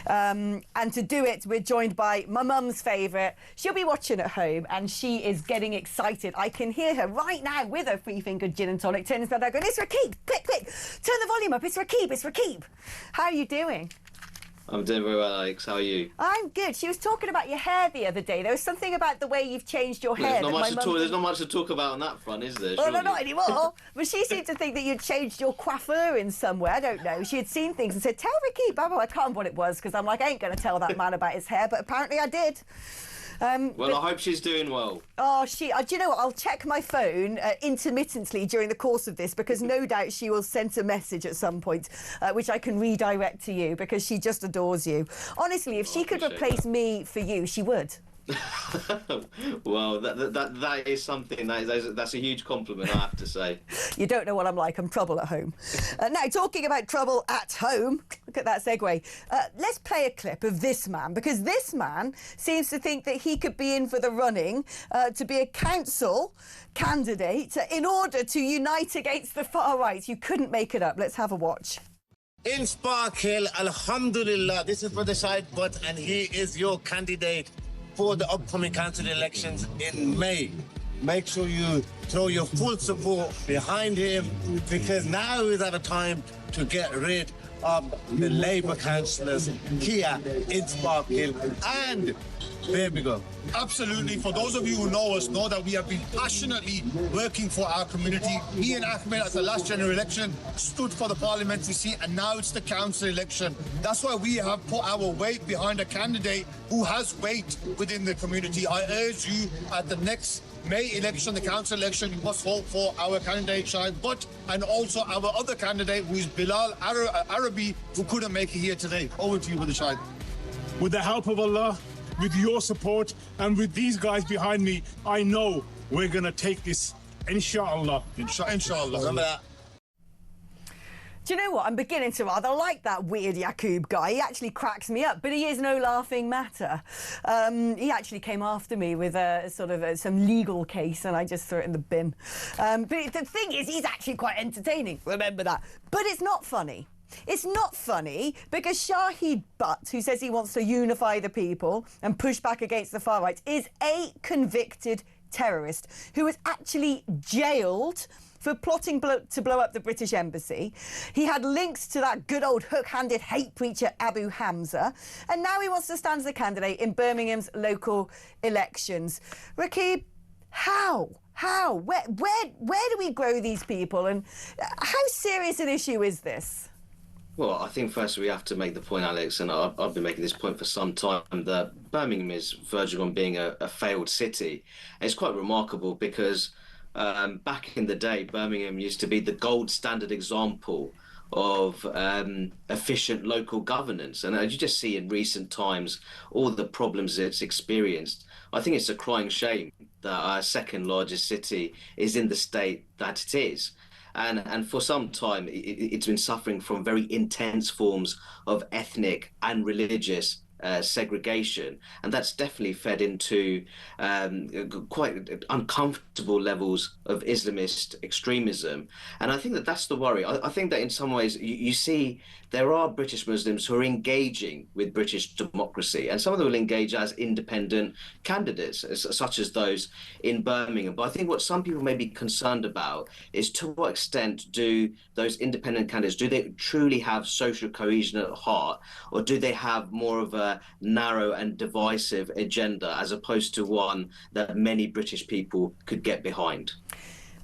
And to do it, we're joined by my mum's favourite. She'll be watching at home and she is getting excited. I can hear her right now with her three-fingered gin and tonic turning his head going, it's Rakib, quick, quick, turn the volume up, it's Rakib, it's Rakib. How are you doing? I'm doing very well, Alex. How are you? I'm good. She was talking about your hair the other day. There was something about the way you've changed your hair. There's not much to talk about on that front, is there? Well, no, not anymore. But she seemed to think that you'd changed your coiffure in some way. I don't know. She had seen things and said, tell Rakib. I can't remember what it was because I'm like, I ain't going to tell that man about his hair. But apparently I did. Well, I hope she's doing well. Oh, do you know what? I'll check my phone intermittently during the course of this because no doubt she will send a message at some point, which I can redirect to you because she just adores you. Honestly, if she could replace me for you, she would. Well, that is something, that's a huge compliment, I have to say. You don't know what I'm like. I'm trouble at home. Now, talking about trouble at home, look at that segue. Let's play a clip of this man, because this man seems to think that he could be in for the running to be a council candidate in order to unite against the far right. You couldn't make it up. Let's have a watch. In Sparkhill, alhamdulillah, this is for the Shahid Butt, and he is your candidate for the upcoming council elections in May. Make sure you throw your full support behind him because now is at a time to get rid of the Labour councillors here in Sparkhill and Birmingham. Absolutely. For those of you who know us, know that we have been passionately working for our community. Me and Ahmed, at the last general election, stood for the parliamentary seat, and now it's the council election. That's why we have put our weight behind a candidate who has weight within the community. I urge you at the next May election, the council election, you must vote for our candidate Shahid Butt and also our other candidate who is Bilal Arabi, who couldn't make it here today. Over to you with the Shahid. With the help of Allah, with your support and with these guys behind me, I know we're going to take this, inshallah. Inshallah. Remember that. Do you know what? I'm beginning to rather like that weird Rakib guy. He actually cracks me up, but he is no laughing matter. He actually came after me with some legal case, and I just threw it in the bin. But the thing is, he's actually quite entertaining. Remember that. But it's not funny. It's not funny because Shahid Butt, who says he wants to unify the people and push back against the far right, is a convicted terrorist who was actually jailed for plotting to blow up the British embassy. He had links to that good old hook-handed hate preacher Abu Hamza, and now he wants to stand as a candidate in Birmingham's local elections. Rakib, how? Where do we grow these people, and how serious an issue is this? Well, I think first we have to make the point, Alex, and I've been making this point for some time, that Birmingham is verging on being a failed city. And it's quite remarkable because back in the day, Birmingham used to be the gold standard example of efficient local governance. And as you just see in recent times, all the problems it's experienced, I think it's a crying shame that our second largest city is in the state that it is. And for some time, it's been suffering from very intense forms of ethnic and religious segregation, and that's definitely fed into quite uncomfortable levels of Islamist extremism. And I think that that's the worry. I think that in some ways you see there are British Muslims who are engaging with British democracy, and some of them will engage as independent candidates, such as those in Birmingham. But I think what some people may be concerned about is to what extent do those independent candidates, do they truly have social cohesion at heart, or do they have more of a narrow and divisive agenda as opposed to one that many British people could get behind?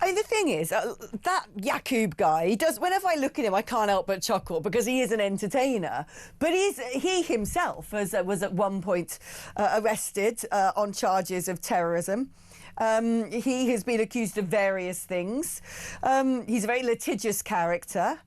I mean, the thing is, that Rakib guy, he does. Whenever I look at him, I can't help but chuckle because he is an entertainer. But he himself was at one point arrested on charges of terrorism. He has been accused of various things. He's a very litigious character.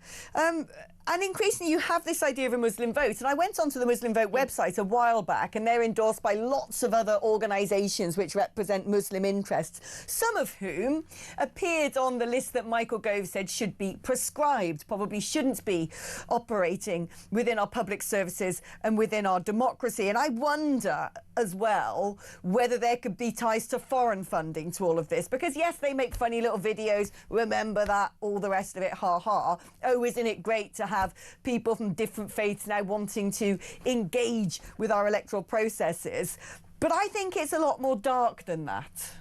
And increasingly, you have this idea of a Muslim vote. And I went onto the Muslim Vote website a while back, and they're endorsed by lots of other organisations which represent Muslim interests, some of whom appeared on the list that Michael Gove said should be prescribed, probably shouldn't be operating within our public services and within our democracy. And I wonder as well whether there could be ties to foreign funding to all of this. Because, yes, they make funny little videos, remember that, all the rest of it, ha-ha. Oh, isn't it great to have people from different faiths now wanting to engage with our electoral processes. But I think it's a lot more dark than that.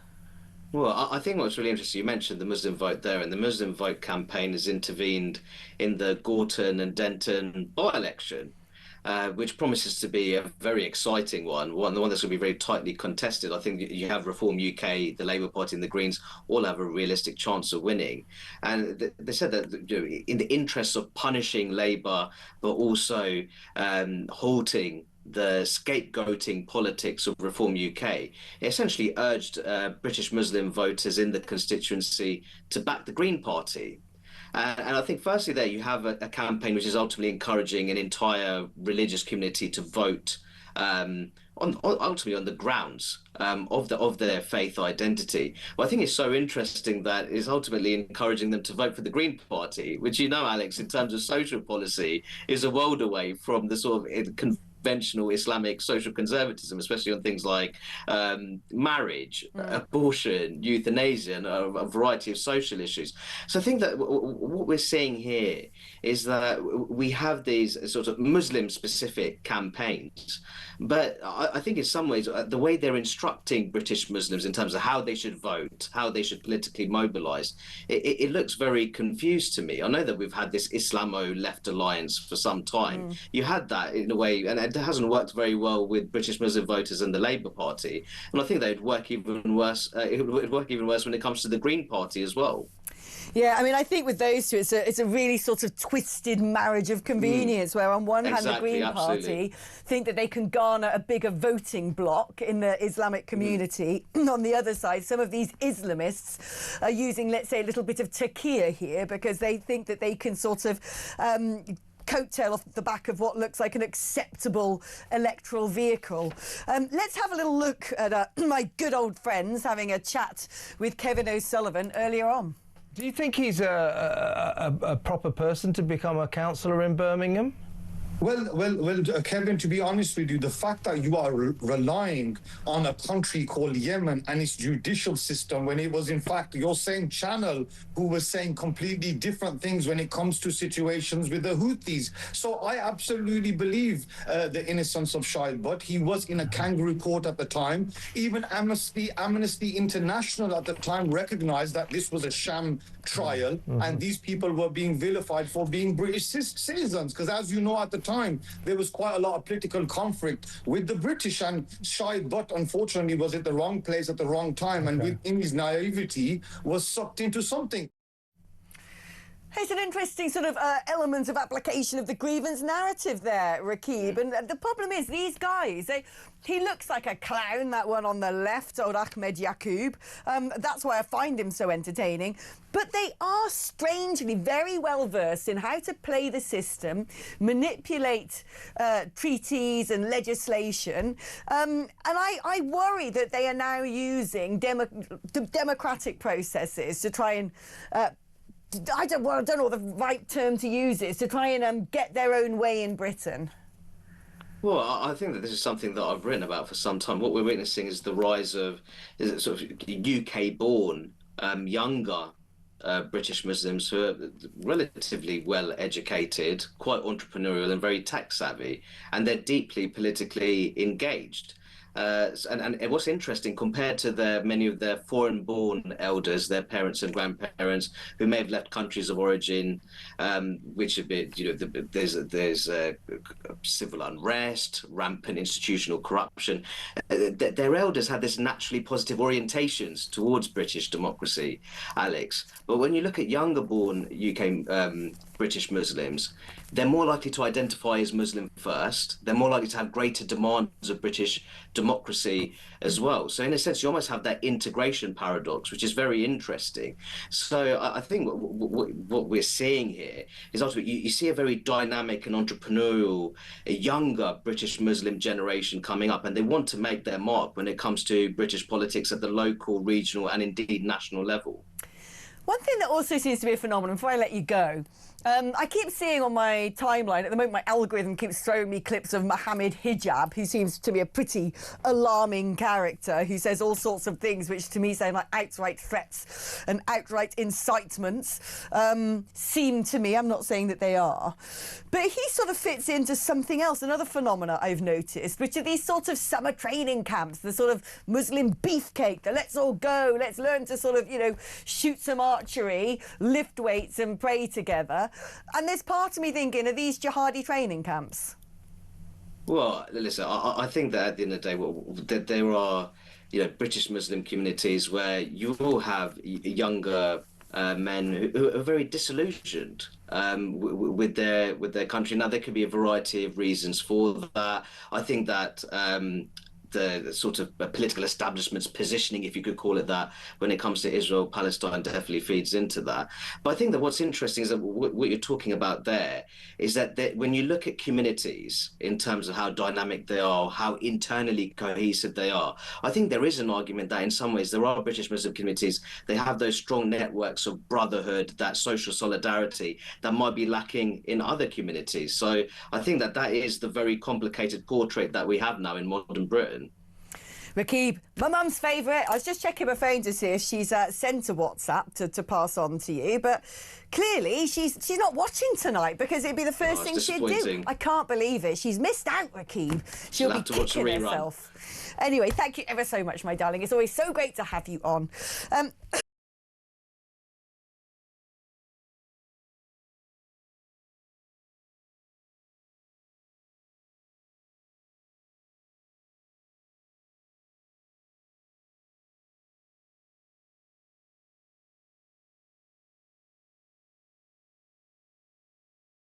Well, I think what's really interesting, you mentioned the Muslim vote there, and the Muslim vote campaign has intervened in the Gorton and Denton by-election, which promises to be a very exciting one, the one that's going to be very tightly contested. I think you have Reform UK, the Labour Party and the Greens all have a realistic chance of winning. And they said that in the interests of punishing Labour, but also halting the scapegoating politics of Reform UK, it essentially urged British Muslim voters in the constituency to back the Green Party. And I think firstly there you have a campaign which is ultimately encouraging an entire religious community to vote ultimately on the grounds of their faith identity. Well, I think it's so interesting that it's ultimately encouraging them to vote for the Green Party, which, you know, Alex, in terms of social policy, is a world away from the sort of conventional Islamic social conservatism, especially on things like marriage, abortion, euthanasia, and a variety of social issues. So I think that what we're seeing here is that we have these sort of Muslim-specific campaigns, but I think in some ways the way they're instructing British Muslims in terms of how they should vote, how they should politically mobilise, it looks very confused to me. I know that we've had this Islamo-left alliance for some time. You had that in a way, and it hasn't worked very well with British Muslim voters and the Labour Party. And I think they'd work even worse. It would work even worse when it comes to the Green Party as well. Yeah, I mean, I think with those two, it's a really sort of twisted marriage of convenience, where on one hand the Green Party think that they can garner a bigger voting bloc in the Islamic community. On the other side, some of these Islamists are using, let's say, a little bit of taqiyya here because they think that they can sort of coattail off the back of what looks like an acceptable electoral vehicle. Let's have a little look at my good old friends having a chat with Kevin O'Sullivan earlier on. Do you think he's a proper person to become a councillor in Birmingham? Well, Kevin, to be honest with you, the fact that you are relying on a country called Yemen and its judicial system, when it was in fact your same channel who was saying completely different things when it comes to situations with the Houthis. So I absolutely believe the innocence of Shahid Butt. He was in a kangaroo court at the time. Even Amnesty International at the time recognized that this was a sham trial, and these people were being vilified for being British citizens, because as you know, at the time there was quite a lot of political conflict with the British, and Shahid Butt unfortunately was at the wrong place at the wrong time, and within his naivety was sucked into something. It's an interesting sort of element of application of the grievance narrative there, Rakib. And the problem is, these guys, he looks like a clown, that one on the left, old Ahmed Yaqub. That's why I find him so entertaining. But they are strangely very well versed in how to play the system, manipulate treaties and legislation. And I worry that they are now using democratic processes to try and I don't know what the right term to use is, to try and get their own way in Britain. Well, I think that this is something that I've written about for some time. What we're witnessing is the rise of sort of UK-born, younger British Muslims who are relatively well-educated, quite entrepreneurial and very tech-savvy, and they're deeply politically engaged. And what's interesting, compared to many of their foreign-born elders, their parents and grandparents, who may have left countries of origin, which have been, there's civil unrest, rampant institutional corruption. Their elders had this naturally positive orientations towards British democracy, Alex. But when you look at younger-born UK British Muslims, they're more likely to identify as Muslim first. They're more likely to have greater demands of British democracy as well. So in a sense, you almost have that integration paradox, which is very interesting. So I think what we're seeing here is ultimately you see a very dynamic and entrepreneurial, a younger British Muslim generation coming up, and they want to make their mark when it comes to British politics at the local, regional, and indeed national level. One thing that also seems to be a phenomenon, before I let you go, I keep seeing on my timeline, at the moment my algorithm keeps throwing me clips of Mohammed Hijab, who seems to be a pretty alarming character, who says all sorts of things which to me sound like outright threats and outright incitements. Seem to me, I'm not saying that they are, but he sort of fits into something else, another phenomena I've noticed, which are these sort of summer training camps, the sort of Muslim beefcake, the let's all go, let's learn to sort of, you know, shoot some archery, lift weights and pray together. And there's part of me thinking, are these jihadi training camps? Well, listen, I think that at the end of the day, that there are, you know, British Muslim communities where you will have younger men who are very disillusioned with their country. Now, there could be a variety of reasons for that. I think that the sort of political establishment's positioning, if you could call it that, when it comes to Israel, Palestine, definitely feeds into that. But I think that what's interesting is that what you're talking about there is that when you look at communities in terms of how dynamic they are, how internally cohesive they are, I think there is an argument that in some ways there are British Muslim communities, they have those strong networks of brotherhood, that social solidarity that might be lacking in other communities. So I think that that is the very complicated portrait that we have now in modern Britain. Rakib, my mum's favourite. I was just checking my phone to see if she's sent a WhatsApp to pass on to you, but clearly she's not watching tonight because it'd be the first thing she'd do. I can't believe it. She's missed out, Rakib. She'll be kicking herself. Anyway, thank you ever so much, my darling. It's always so great to have you on.